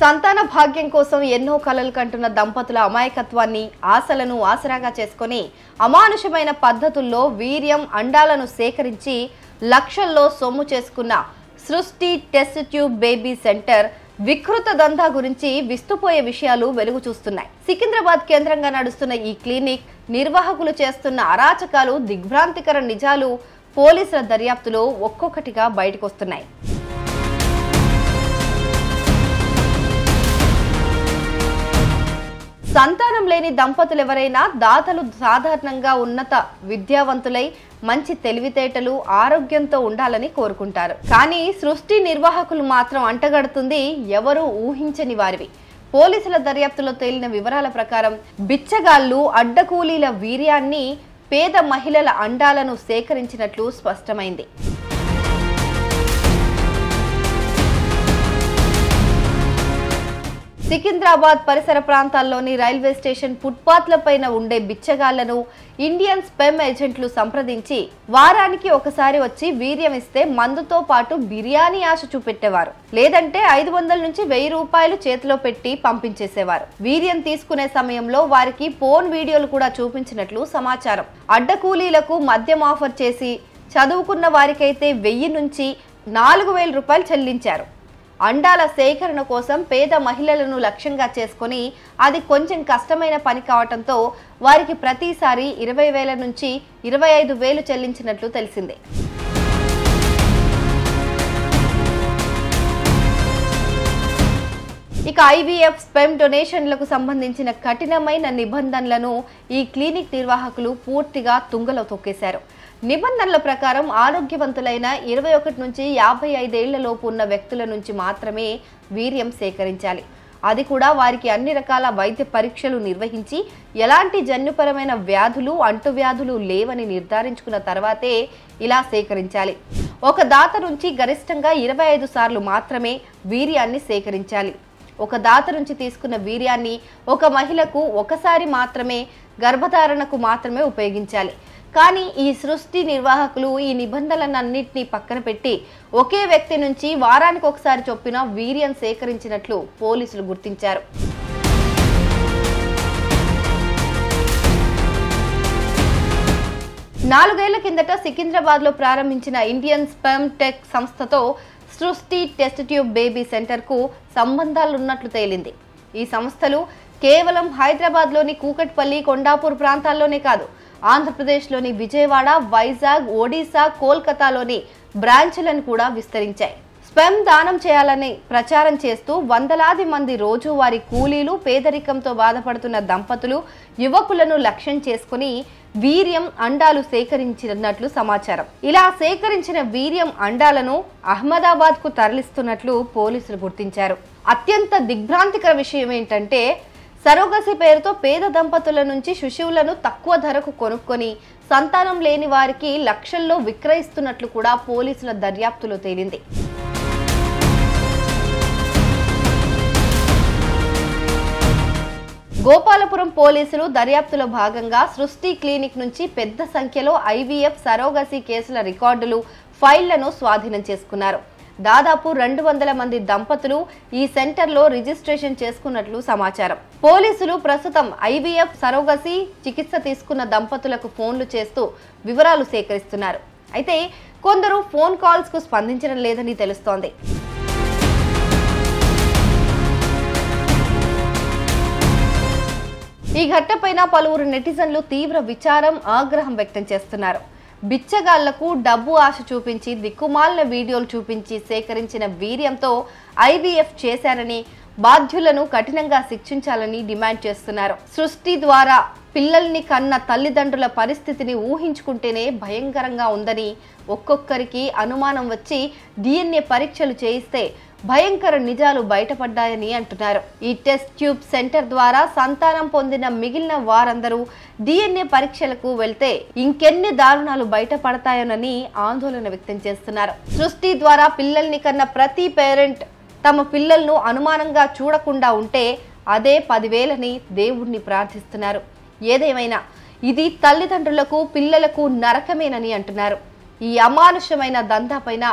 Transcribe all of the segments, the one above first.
సంతాన భాగ్యం కోసం ఎన్నో కలలు కంటున్న దంపతుల అమాయకత్వాన్ని ఆశలను ఆసరాగా చేసుకొని అమానుషమైన పద్ధతుల్లో వీర్యం అండాలను సేకరించి లక్షల్లో సొమ్ము చేసుకున్న సృష్టి టెస్ట్ ట్యూబ్ బేబీ సెంటర్ వికృత దందా గురించి విస్తుపోయే విషయాలు వెలుగు చూస్తున్నాయి. సికింద్రాబాద్ కేంద్రంగా నడుస్తున్న ఈ క్లినిక్ నిర్వాహకులు చేస్తున్న అరాచకాలు, దిగ్భ్రాంతికర నిజాలు పోలీసుల దర్యాప్తులో ఒక్కొక్కటిగా బయటకొస్తున్నాయి. సంతానం లేని దంపతులు ఎవరైనా దాతలు సాధారణంగా ఉన్నత విద్యావంతులై మంచి తెలివితేటలు, ఆరోగ్యంతో ఉండాలని కోరుకుంటారు. కానీ సృష్టి నిర్వాహకులు మాత్రం అంటగడుతుంది ఎవరూ ఊహించని వారివి. పోలీసుల దర్యాప్తులో తేలిన వివరాల ప్రకారం బిచ్చగాళ్లు అడ్డకూలీల వీర్యాన్ని, పేద మహిళల అండాలను సేకరించినట్లు స్పష్టమైంది. సికింద్రాబాద్ పరిసర ప్రాంతాల్లోని రైల్వే స్టేషన్ ఫుట్పాత్లపైన ఉండే బిచ్చగాళ్లను ఇండియన్ స్పెమ్ ఏజెంట్లు సంప్రదించి వారానికి ఒకసారి వచ్చి వీర్యం ఇస్తే మందుతో పాటు బిర్యానీ ఆశ చూపెట్టేవారు. లేదంటే 500 నుంచి 1000 రూపాయలు చేతిలో పెట్టి పంపించేసేవారు. వీర్యం తీసుకునే సమయంలో వారికి ఫోన్ వీడియోలు కూడా చూపించినట్లు సమాచారం. అడ్డకూలీలకు మద్యం ఆఫర్ చేసి చదువుకున్న వారికైతే 1000 నుంచి 4000 రూపాయలు చెల్లించారు. అండాల సేకరణ కోసం పేద మహిళలను లక్ష్యంగా చేసుకుని అది కొంచెం కష్టమైన పని కావటంతో వారికి ప్రతిసారి 20,000 నుంచి 25,000 చెల్లించినట్లు తెలిసిందే. ఇక ఐవీఎఫ్ స్పెమ్ డొనేషన్లకు సంబంధించిన కఠినమైన నిబంధనలను ఈ క్లినిక్ నిర్వాహకులు పూర్తిగా తుంగలో తొక్కేశారు. నిబంధనల ప్రకారం ఆరోగ్యవంతులైన 21 నుంచి 55 ఏళ్లలోపు ఉన్న వ్యక్తుల నుంచి మాత్రమే వీర్యం సేకరించాలి. అది కూడా వారికి అన్ని రకాల వైద్య పరీక్షలు నిర్వహించి ఎలాంటి జన్యుపరమైన వ్యాధులు, అంటువ్యాధులు లేవని నిర్ధారించుకున్న తర్వాతే ఇలా సేకరించాలి. ఒక దాత నుంచి గరిష్టంగా 25 సార్లు మాత్రమే వీర్యాన్ని సేకరించాలి. ఒక దాత నుంచి తీసుకున్న వీర్యాన్ని ఒక మహిళకు ఒకసారి మాత్రమే గర్భధారణకు మాత్రమే ఉపయోగించాలి. కానీ ఈ సృష్టి నిర్వాహకులు ఈ నిబంధనలన్నింటినీ పక్కన పెట్టి ఒకే వ్యక్తి నుంచి వారానికి ఒకసారి చొప్పున వీర్యం సేకరించినట్లు పోలీసులు గుర్తించారు. నాలుగేళ్ల కిందట సికింద్రాబాద్లో ప్రారంభించిన ఇండియన్ స్పెమ్ టెక్ సంస్థతో సృష్టి టెస్ట్ ట్యూబ్ బేబీ సెంటర్కు సంబంధాలున్నట్లు తేలింది. ఈ సంస్థలు కేవలం హైదరాబాద్లోని కూకట్పల్లి, కొండాపూర్ ప్రాంతాల్లోనే కాదు, ఆంధ్రప్రదేశ్లోని విజయవాడ, వైజాగ్, ఒడిశా, కోల్కతాలోని బ్రాంచ్లను కూడా విస్తరించాయి. స్పెమ్ దానం చేయాలని ప్రచారం చేస్తూ వందలాది మంది రోజువారీ కూలీలు, పేదరికంతో బాధపడుతున్న దంపతులు, యువకులను లక్ష్యం చేసుకుని వీర్యం అండాలు సేకరించినట్లు సమాచారం. ఇలా సేకరించిన వీర్యం అండాలను అహ్మదాబాద్ కు తరలిస్తున్నట్లు పోలీసులు గుర్తించారు. అత్యంత దిగ్భ్రాంతికర విషయం ఏంటంటే సరోగసి పేరుతో పేద దంపతుల నుంచి శిశువులను తక్కువ ధరకు కొనుక్కొని సంతానం లేని వారికి లక్షల్లో విక్రయిస్తున్నట్లు కూడా పోలీసుల దర్యాప్తులో తేలింది. గోపాలపురం పోలీసులు దర్యాప్తులో భాగంగా సృష్టి క్లినిక్ నుంచి పెద్ద సంఖ్యలో ఐవీఎఫ్ సరోగసి కేసుల రికార్డులు, ఫైళ్లను స్వాధీనం చేసుకున్నారు. దాదాపు 200 మంది దంపతులు ఈ సెంటర్లో రిజిస్ట్రేషన్ చేసుకున్నట్లు సమాచారం. పోలీసులు ప్రస్తుతం ఐవీఎఫ్ సరోగసి చికిత్స తీసుకున్న దంపతులకు ఫోన్లు చేస్తూ వివరాలు సేకరిస్తున్నారు. అయితే కొందరు ఫోన్ కాల్స్ కు స్పందించడం లేదని తెలుస్తోంది. ఈ ఘట్టపైన పలువురు నెటిజన్లు తీవ్ర విచారం, ఆగ్రహం వ్యక్తం చేస్తున్నారు. బిచ్చగాళ్లకు డబ్బు ఆశ చూపించి దిక్కుమాలిన వీడియోలు చూపించి సేకరించిన వీర్యంతో ఐవీఎఫ్ చేశారని, బాధ్యులను కఠినంగా శిక్షించాలని డిమాండ్ చేస్తున్నారు. సృష్టి ద్వారా పిల్లల్ని కన్న తల్లిదండ్రుల పరిస్థితిని ఊహించుకుంటేనే భయంకరంగా ఉందని, ఒక్కొక్కరికి అనుమానం వచ్చి DNA పరీక్షలు చేయిస్తే భయంకర నిజాలు బయటపడ్డాయని అంటున్నారు. ఈ టెస్ట్ ట్యూబ్ సెంటర్ ద్వారా సంతానం పొందిన మిగిలిన వారందరూ DNA పరీక్షలకు వెళ్తే ఇంకెన్ని దారుణాలు బయటపడతాయోనని ఆందోళన వ్యక్తం చేస్తున్నారు. సృష్టి ద్వారా పిల్లల్ని కన్న ప్రతి పేరెంట్ తమ పిల్లలను అనుమానంగా చూడకుండా ఉంటే అదే 10,000ని దేవుణ్ణి ప్రార్థిస్తున్నారు. ఏదేమైనా ఇది తల్లిదండ్రులకు, పిల్లలకు నరకమేనని అంటున్నారు. ఈ అమానుషమైన దందాపైన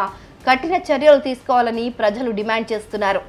కఠిన చర్యలు తీసుకోవాలని ప్రజలు డిమాండ్ చేస్తున్నారు.